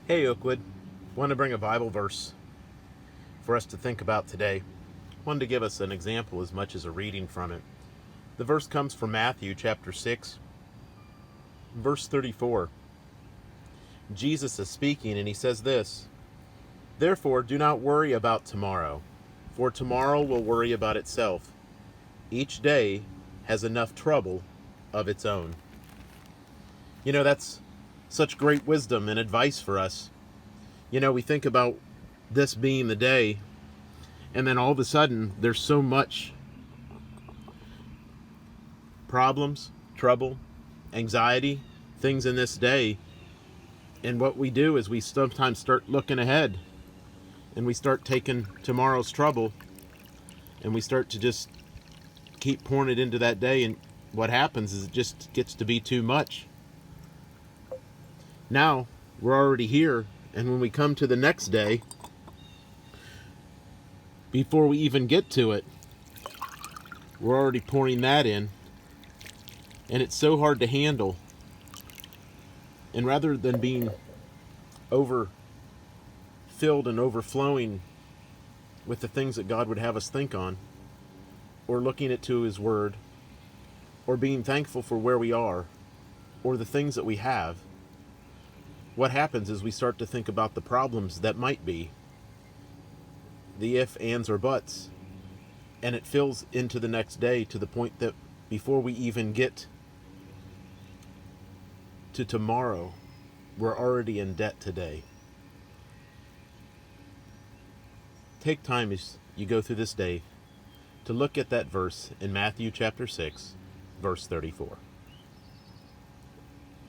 Hey Oakwood, want to bring a Bible verse for us to think about today. Wanted to give us an example as much as a reading from it. The verse comes from Matthew chapter 6, verse 34. Jesus is speaking and he says this, "Therefore do not worry about tomorrow, for tomorrow will worry about itself. Each day has enough trouble of its own." That's such great wisdom and advice for us. We think about this being the day, and then all of a sudden there's so much problems, trouble, anxiety, things in this day. And what we do is we sometimes start looking ahead and we start taking tomorrow's trouble and we start to just keep pouring it into that day. And what happens is it just gets to be too much. Now we're already here, and when we come to the next day, before we even get to it, we're already pouring that in, and it's so hard to handle. And rather than being overfilled and overflowing with the things that God would have us think on, or looking into His Word, or being thankful for where we are, or the things that we have, what happens is we start to think about the problems that might be, the if, ands, or buts, and it fills into the next day to the point that before we even get to tomorrow, we're already in debt today. Take time as you go through this day to look at that verse in Matthew chapter 6, verse 34.